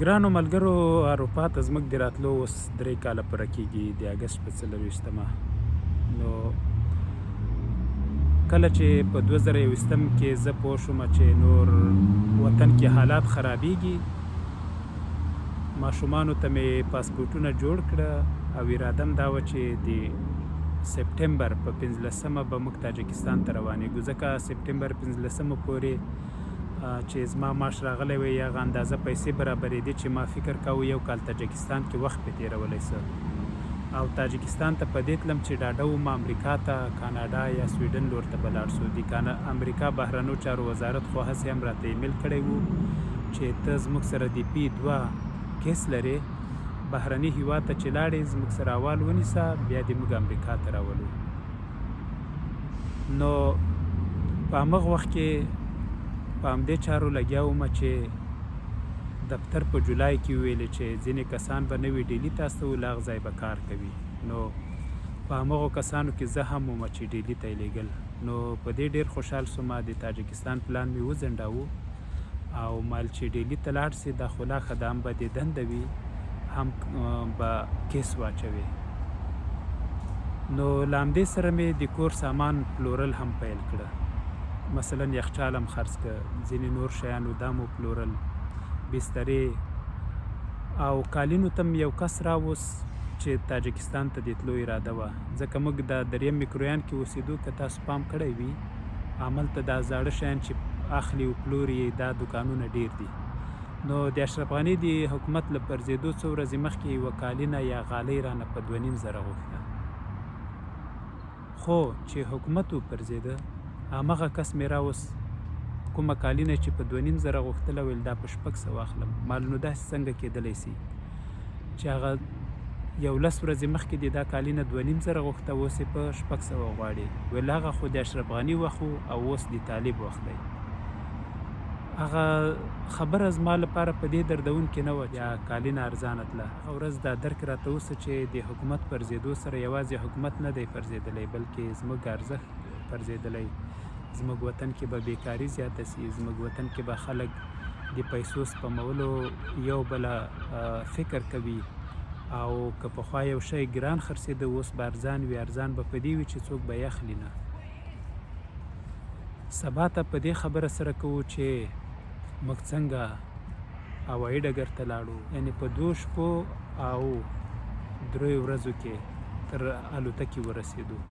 ګرانو ملګرو، اروپا ته زموږ د راتلو اوس 3 کاله پوره کېږي، د اګست په 24مه. نو کله چې په 2021 کې زه پوه شوم چې نور وطن کې حالات خرابېږي، ماشومانو ته مې پاسپورټونه جوړ کړه او اراده م دا وه چې د سپټمبر په 15مه به موږ تاجکستان ته روانېږو، ځکه سپټمبر 15مه پورې چې زما معاش راغلی وی هغه اندازه پیسې برابرېدې چې ما فکر کاوه یو کال تاجکستان کې وخت پې تېرولی سه او تاجکستان ته په دې تلم چې ډاډه وم امریکا ته، کاناډا یا سویډن لور ته به لاړ شو. د امریکا بهرنیو چارو وزارت خو هسې هم راته ایمیل کړی و چې ته زموږ سره د پی 2 کیس لرې، بهرني هیواد ته چې لاړې زموږ سره احوال ونیسه، بیا دې موږ امریکا ته راولو. نو په همغه وخت کې په همدې چارو لګیا وم چې دفتر په جولای کې ویلې چې ځینې کسان به نوي ډیلي ته استول، هغه ځای به کار کوي. نو په همغو کسانو کې زه هم وم چې ډیلي ته یې لېږل. نو په دې ډېر خوشحال شوم، د تاجکستان پلان مې وځنډاوه او مال چې ډیلي ته لاړ سي دا خو لا ښه ده، هم به دې دنده وي هم به کیس واچوي. نو له همدې سره مې د کور سامان پلورل هم پیل کړه، مثلا یخچال هم خرڅ کړه، ځینې نور شیان دا مو پلورل، بسترې او کالینو ته یو کس راوست چې تاجکستان ته د تلو اراده وه، ځکه موږ د دریم میکرویان کې اوسېدو. که تاسو پام کړی وي هملته دا زاړه شیان چې اخلي او پلوري دا دوکانونه ډیر دي. نو د اشرف غني د حکومت له پرځېدو څو ورځې مخکې یوه کالینه یا غالۍ رانه په 2.5 غوښته، خو چې حکومت وپرځېده همغه کس مې راوست کومه کالینه چې په 2.5 غوښتله، ویل دا په 600 واخلم. مال نو داسې څنګه کېدلی سي چې هغه 11 ورځې مخکې د دا کالینه 2.5 غوښته، اوس یې په 600 غواړي. ویل هغه خو د اشرف غني وخت او اوس د طالب وخت دی. هغه خبره زما لپاره په دې دردونکې نه وه یا کالینه ارزانه تله. هغه ورځ دا درک راته وسه چې د حکومت پرځېدو سره یوازې حکومت نه دی پرځېدلی، بلکې زموږ ارزښت پرځېدلی. زموږ وطن کې به بیکاري زیاته سي، زموږ وطن کې به خلک د پیسو سپمولو یو بله فکر کوي، او که پخوا یو شی ګران خرڅېده اوس به ارزان وي، ارزان به په دې وي چې څوک به یې اخلي نه. سبا ته په دې خبره سره کوو چې موږ څنګه هوایي ډګر ته لاړو، یعنې په 2 شپو او 3 ورځو کې تر الوتکې ورسېدو.